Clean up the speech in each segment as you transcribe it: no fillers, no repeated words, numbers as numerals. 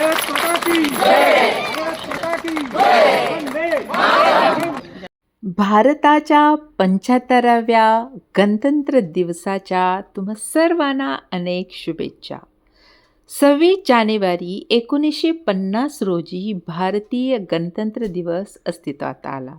भारत माता की जय, भारत माता की जय, वंदे मातरम. भारताच्या 75व्या गणतंत्र दिवसाच्या तुम्हा सर्वांना अनेक शुभेच्छा. 26 जानेवारी 1950 रोजी भारतीय गणतंत्र दिवस अस्तित्वात आला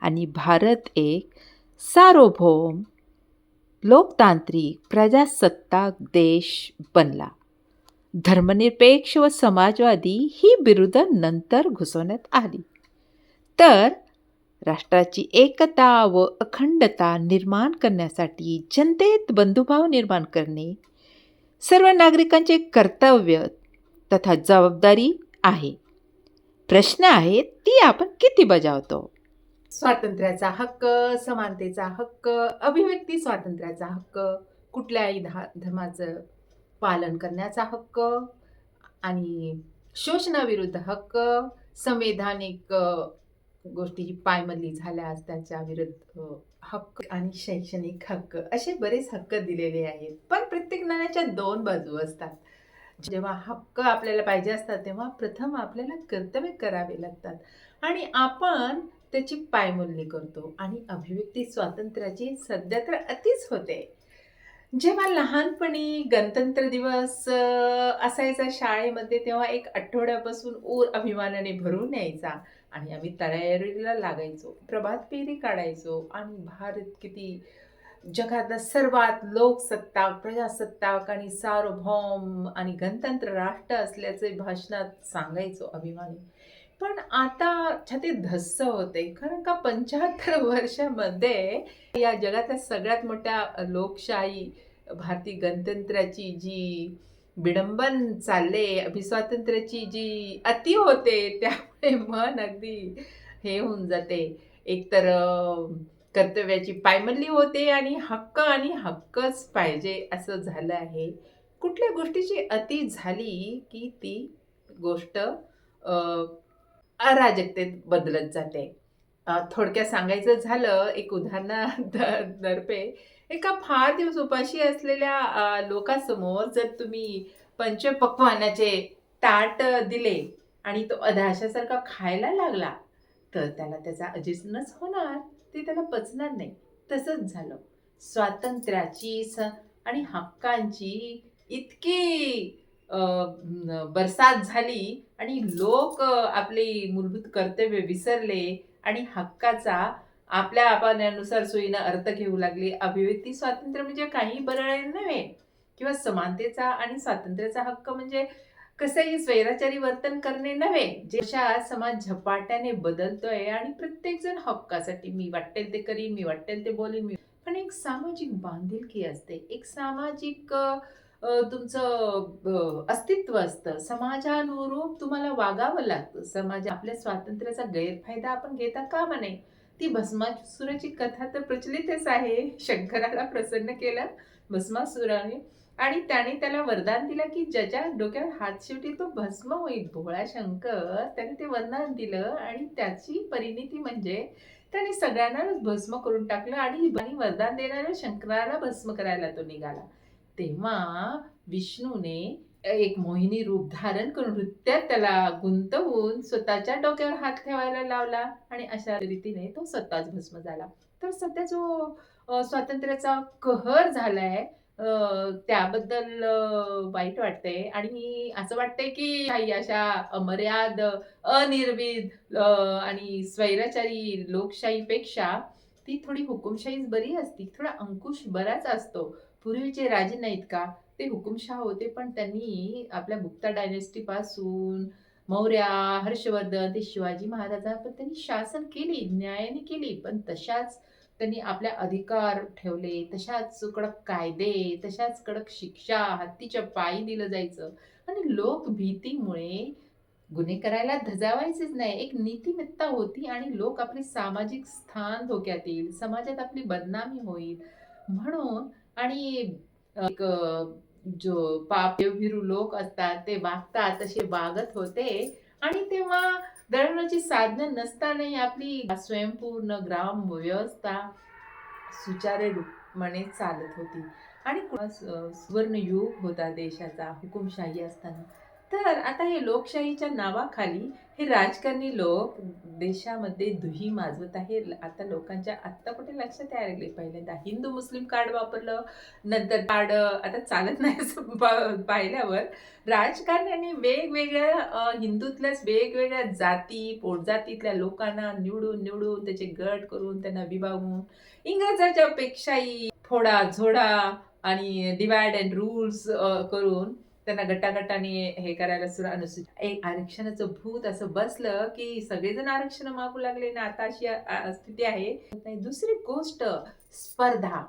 आणि भारत एक सार्वभौम लोकतांत्रिक प्रजासत्ताक देश बनला. धर्मनिरपेक्ष व समाजवादी ही बिरुदं नंतर घुसवण्यात आली. तर राष्ट्राची एकता व अखंडता निर्माण करण्यासाठी जनतेत बंधुभाव निर्माण करणे सर्व नागरिकांचे कर्तव्य तथा जबाबदारी आहे. प्रश्न आहे ती आपण किती बजावतो. स्वातंत्र्याचा हक्क, समानतेचा हक्क, अभिव्यक्ती स्वातंत्र्याचा हक्क, कुठल्याही धर्माचं पालन करण्याचा हक्क आणि शोषणाविरुद्ध हक्क, संवैधानिक गोष्टी पायमल्ली झाल्यास त्याच्या विरुद्ध हक्क आणि शैक्षणिक हक्क असे बरेच हक्क दिलेले आहेत. पण प्रत्येक नाण्याच्या दोन बाजू असतात. जेव्हा हक्क आपल्याला पाहिजे असतात तेव्हा प्रथम आपल्याला कर्तव्य करावे लागतात आणि आपण त्याची पायमल्ली करतो. आणि अभिव्यक्ती स्वातंत्र्याची सध्या तर अतिच होते. जेव्हा लहानपणी गणतंत्र दिवस असायचा शाळेमध्ये तेव्हा एक आठवड्यापासून ऊर अभिमानाने भरून यायचा आणि आम्ही तयारीला लागायचो, प्रभात फेरी काढायचो आणि भारत किती जगातला सर्वात लोकसत्ताक, प्रजासत्ताक आणि सार्वभौम आणि गणतंत्र राष्ट्र असल्याचे भाषणात सांगायचो अभिमानी. पण आता छातीत धस्स होते, कारण का 75 वर्षामध्ये या जगातल्या सगळ्यात मोठ्या लोकशाही भारतीय गणतंत्राची जी विडंबन चालले, अभिस्वातंत्र्याची जी अति होते, त्यामुळे मन अगदी हे होऊन जाते. एकतर कर्तव्याची पायमल्ली होते आणि हक्कच पाहिजे असं झालं आहे. कुठल्या गोष्टीची अति झाली की ती गोष्ट अराजकतेत बदलत जाते. थोडक्यात सांगायचं झालं एक उदाहरणादर्फे, एका फार दिवस उपाशी असलेल्या लोकांसमोर जर तुम्ही पंचपक्वान्नाचे ताट दिले आणि तो अधाशासारखा खायला लागला तर त्याला त्याचा अजीर्णच होणार, ते त्याला पचणार नाही. तसंच झालं स्वातंत्र्याची आणि हक्कांची इतकी बरसात झाली आणि लोक आपली मूलभूत कर्तव्य विसरले आणि हक्काचा आपल्या आपल्यानुसार सोयीनं अर्थ घेऊ लागले. अभिव्यक्ती स्वातंत्र्य म्हणजे काही बरं नव्हे किंवा समानतेचा आणि स्वातंत्र्याचा हक्क म्हणजे कसंही स्वैराचारी वर्तन करणे नव्हे. जशा समाज झपाट्याने बदलतोय आणि प्रत्येक जण हक्कासाठी मी वाटेल ते करीन, मी वाटेल ते बोलीन, पण एक सामाजिक बांधिलकी असते, एक सामाजिक तुमचं अस्तित्व असतं. समाजानुरूप तुम्हाला वागावं लागतं. आपल्या स्वातंत्र्याचा गैरफायदा आपण घेता कामा नये. ती भस्मासुराची कथा तर प्रचलितच आहे. शंकराला प्रसन्न केलं भस्मासुराने आणि त्याने त्याला वरदान दिलं की ज्याच्या डोक्यावर हात शेवटी तो भस्म होईल. भोळा शंकर त्याने ते वरदान दिलं आणि त्याची परिणिती म्हणजे त्याने सगळ्यांनाच भस्म करून टाकलं आणि वरदान देणाऱ्या शंकराला भस्म करायला तो निघाला. तेव्हा विष्णूने एक मोहिनी रूप धारण करून नृत्यात त्याला गुंतवून स्वतःच्या डोक्यावर हात ठेवायला लावला आणि अशा रीतीने तो स्वतःच भस्म झाला. तर सध्या जो स्वातंत्र्याचा कहर झालाय त्याबद्दल वाईट वाटतंय आणि असं वाटतंय की काही अशा अमर्याद, अनिर्विद आणि स्वैराचारी लोकशाहीपेक्षा ती थोडी हुकुमशाहीच बरी असती. थोडा अंकुश बराच असतो. पूर्वीचे राजे नाहीत का, ते हुकुमशाह होते, पण त्यांनी आपल्या गुप्ता डायनेस्टी पासून मौर्या, हर्षवर्धन ते शिवाजी महाराजांपर्यंत त्यांनी शासन केली, न्यायाने केली, पण तशाच त्यांनी आपल्या अधिकार ठेवले, तशाच कडक कायदे, तशाच कडक शिक्षा, हत्तीच्या पायी दिलं जायचं आणि लोक भीतीमुळे गुन्हे करायला धजावायचेच नाही. एक नीतिमत्ता होती आणि लोक आपले सामाजिक स्थान धोक्यात येईल, समाजात आपली बदनामी होईल म्हणून. आणि एक जो देवभिरू लोक असतात ते वागतात तसे वागत होते आणि तेव्हा दळणवळणाची साधनं नसतानाही आपली स्वयंपूर्ण ग्राम व्यवस्था सुचारूपपणे चालत होती आणि सुवर्ण युग होता देशाचा हुकुमशाही असताना. तर आता हे लोकशाहीच्या नावाखाली हे राजकारणी लोक देशामध्ये दुही माजवत आहे. आता लोकांच्या आत्ता कुठे लक्षात यायला पहिल्यांदा हिंदू मुस्लिम कार्ड वापरलं, नंतर कार्ड आता चालत नाही असं पाहिल्यावर राजकारण्यांनी वेगवेगळ्या हिंदूतल्याच वेगवेगळ्या जाती, पोटजातीतल्या लोकांना निवडून निवडून त्याचे गट करून त्यांना विभागून इंग्रजाच्या पेक्षाही फोडा-झोडा आणि डिव्हाईड अँड रूल्स करून त्यांना गटागटाने हे करायला सुरू अनुसूचित एक आरक्षणाचं भूत असं बसलं की सगळेजण आरक्षण मागू लागले ना. आता अशी स्थिती आहे. दुसरी गोष्ट स्पर्धा.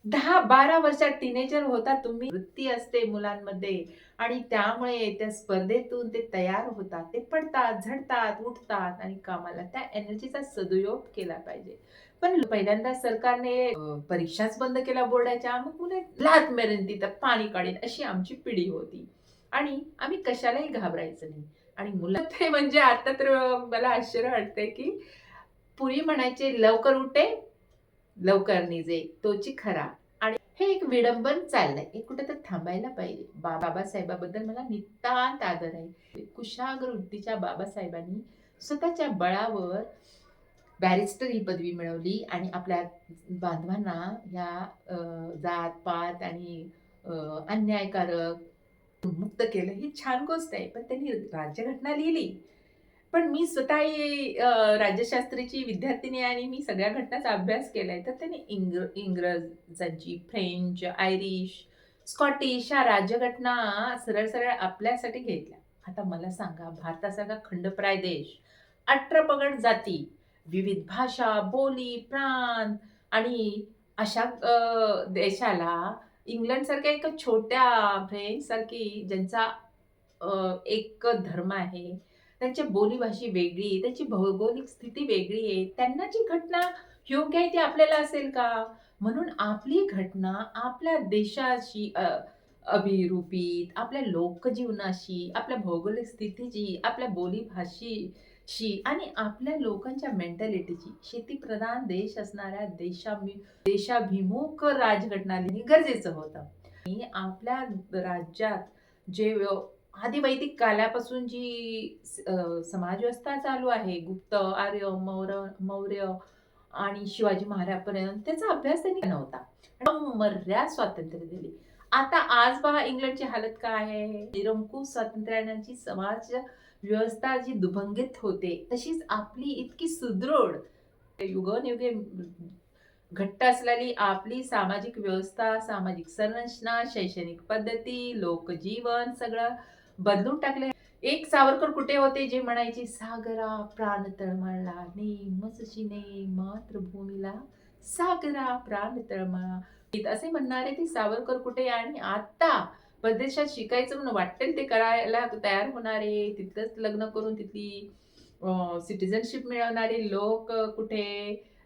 10-12 वर्षात टीनेजर होता तुम्ही, वृत्ती असते मुलांमध्ये आणि त्यामुळे त्या स्पर्धेतून ते तयार होतात. ते पडतात, झडतात, उठतात आणि कामाला त्या एनर्जीचा सदुपयोग केला पाहिजे. पण पहिल्यांदा सरकारने परीक्षाच बंद केल्या बोर्डाच्या. मग मुले लाथ मारेन तिथं पाणी काढेन अशी आमची पिढी होती आणि आम्ही कशालाही घाबरायचं नाही. आणि मुलं ते म्हणजे आता तर मला आश्चर्य वाटतंय की पूर्वी म्हणायचे लवकर उठे लवकर निजे तोची खरा. आणि हे एक विडंबन चाललंय. हे कुठे तर थांबायला पाहिजे. बाबासाहेबाबद्दल मला नितांत आदर आहे. कुशाग्र वृत्तीच्या बाबासाहेबांनी स्वतःच्या बळावर बॅरिस्टर ही पदवी मिळवली आणि आपल्या बांधवांना ह्या जात-पात आणि अन्यायकारक मुक्त केलं. ही छान गोष्ट आहे. पण त्यांनी राज्यघटना लिहिली. पण मी स्वतःही राज्यशास्त्राची विद्यार्थिनी आणि मी सगळ्या घटनांचा अभ्यास केलाय. तर त्यांनी इंग्रजांची, फ्रेंच, आयरिश, स्कॉटिश ह्या राज्यघटना सरळ-सरळ आपल्यासाठी घेतल्या. आता मला सांगा भारतासारखा खंडप्राय देश, 18 पगड जाती, विविध भाषा, बोली, प्रांत आणि अशा देशाला इंग्लंडसारख्या एका छोट्या फ्रेंचसारखी ज्यांचा एक धर्म आहे, त्यांची बोलीभाषी वेगळी, त्यांची भौगोलिक स्थिती वेगळी आहे. त्यांना जी घटना योग्य आहे ती आपल्याला असेल का? म्हणून आपली घटना आपल्या देशाशी अभिरूपित, आपल्या लोकजीवनाशी, आपल्या भौगोलिक स्थितीची, आपल्या बोलीभाषेशी आणि आपल्या लोकांच्या मेंटॅलिटीची, शेतीप्रधान देश असणाऱ्या देशाभिमुख राजघटना लिहिणे गरजेचं होतं. आणि आपल्या राज्यात जे आदिवैदिक कालापासून जी समाजव्यवस्था चालू आहे, गुप्त, आर्य, मौर्य आणि शिवाजी महाराजांपर्यंत त्याचा अभ्यास त्यांनी नव्हता. मर्याद स्वातंत्र्य दिले. आता आज पहा इंग्लंडची हालत काय आहे. निरंकुश स्वातंत्र्याची समाज व्यवस्था जी दुभंगित होते, तशीच आपली इतकी सुदृढ युगोनयुगे घट्ट असलेली आपली सामाजिक व्यवस्था, सामाजिक संरचना, शैक्षणिक पद्धती, लोकजीवन सगळं बदलून टाकले. एक सावरकर कुठे होते जे म्हणायचे सागरा प्राण तळमळला नेमच ने मातृभूमीला सागरा प्राण तळमळा. असे म्हणणारे ते सावरकर कुठे आणि आता परदेशात शिकायचं म्हणून वाटेल ते करायला तयार होणारे, तिथंच लग्न करून तिथली सिटिझनशिप मिळवणारे लोक कुठे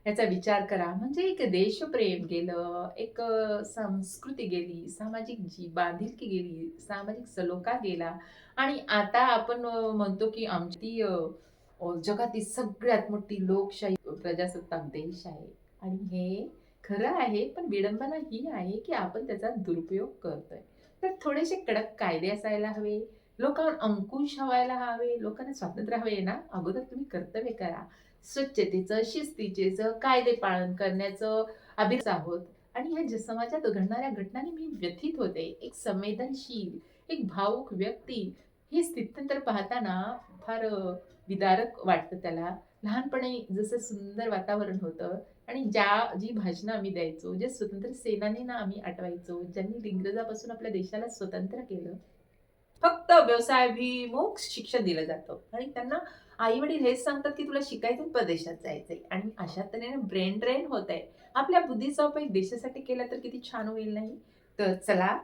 याचा विचार करा. म्हणजे एक देशप्रेम गेलं, एक संस्कृती गेली, सामाजिक बांधिलकी गेली, सामाजिक सलोखा गेला आणि आता आपण म्हणतो की आमची ती जगातील सगळ्यात मोठी लोकशाही प्रजासत्ताक देश आहे. आणि हे खरं आहे, पण विडंबना ही आहे की आपण त्याचा दुरुपयोग करतोय. तर थोडेसे कडक कायदे असायला हवे, लोकांवर अंकुश व्हायला हवे, लोकांना स्वातंत्र्य हवे ना, अगोदर तुम्ही कर्तव्य करा. स्वच्छतेचं, शिस्तीचेचं, कायदे पालन करण्याचं अभिस आहोत. आणि ह्या समाजात घडणाऱ्या घटनांनी मी व्यथित होते. एक संवेदनशील, एक भावुक व्यक्ती हे स्थित्यंतर पाहताना फार विदारक वाटतं त्याला. लहानपणी जसं सुंदर वातावरण होतं आणि जी भाषणं आम्ही द्यायचो, जे स्वतंत्र सेनानींना आम्ही आठवायचो, ज्यांनी इंग्रजापासून आपल्या देशाला स्वतंत्र केलं. फक्त व्यवसायाभिमुख शिक्षण दिलं जातं आणि त्यांना आई-वडील हेच सांगतात की तुला शिकायचं परदेशात जायचंय आणि अशा तऱ्हेने ब्रेन ड्रेन होतंय. आपल्या बुद्धीचा उपयोग देशासाठी केला तर किती छान होईल नाही? तर चला,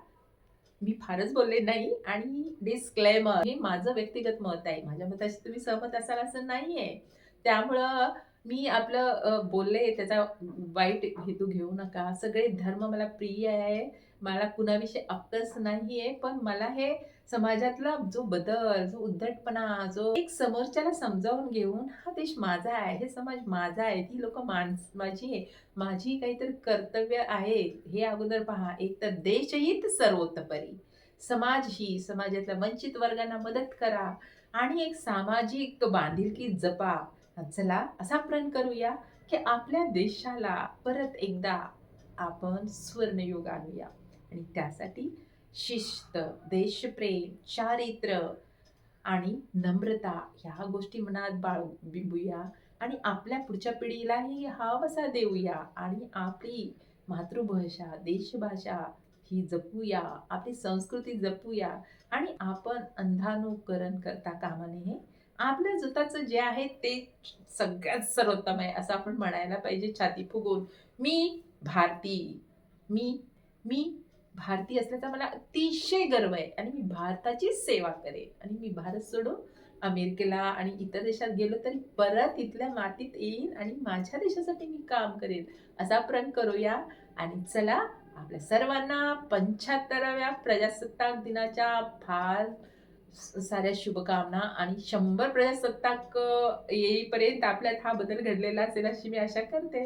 मी फारच बोलले नाही आणि डिस्क्लेमर हे माझं व्यक्तिगत मत आहे. माझ्या मताशी तुम्ही सहमत असाल असं नाहीये. त्यामुळं मी आपलं बोलले त्याचा वाईट हेतू घेऊ नका. सगळे धर्म मला प्रिय आहे. मला कुणाविषयी अक्कस नाहीये. पण मला हे समाजातला जो बदल, जो उद्धटपणा, जो एक समोरच्याला समजावून घेऊन हा देश माझा आहे, हे समाज माझा आहे, ती लोकं माझी आहे, माझी काहीतरी कर्तव्य आहेत, हे अगोदर पहा. एक तर देशहित सर्वोत्तपरी. समाज ही समाजातल्या वंचित वर्गांना मदत करा आणि एक सामाजिक बांधिलकी जपा. चला असा प्रण करूया की आपल्या देशाला परत एकदा आपण स्वर्णयुग आणूया आणि त्यासाठी शिस्त, देशप्रेम, चारित्र्य आणि नम्रता ह्या गोष्टी मनात बिंबूया आणि आपल्या पुढच्या पिढीलाही हा वसा देऊया आणि आपली मातृभाषा, देशभाषा ही जपूया, आपली संस्कृती जपूया आणि आपण अंधानुकरण करता कामा नये. आपल्या जूताचं जे आहे ते सगळ्यात सर्वोत्तम आहे असं आपण म्हणायला पाहिजे छाती फुगवून. मी भारतीय, मी मी भारतीय असल्याचा मला अतिशय गर्व आहे आणि मी भारताची सेवा करेन आणि मी भारत सोडून अमेरिकेला आणि इतर देशात गेलो तरी परत इथल्या मातीत येईन आणि माझ्या देशासाठी मी काम करेन असा प्रण करूया. आणि चला आपल्या सर्वांना 75व्या प्रजासत्ताक दिनाच्या फार साऱ्या शुभकामना आणि 100 प्रजासत्ताक येईपर्यंत आपल्यात हा बदल घडलेला असेल अशी मी आशा करते.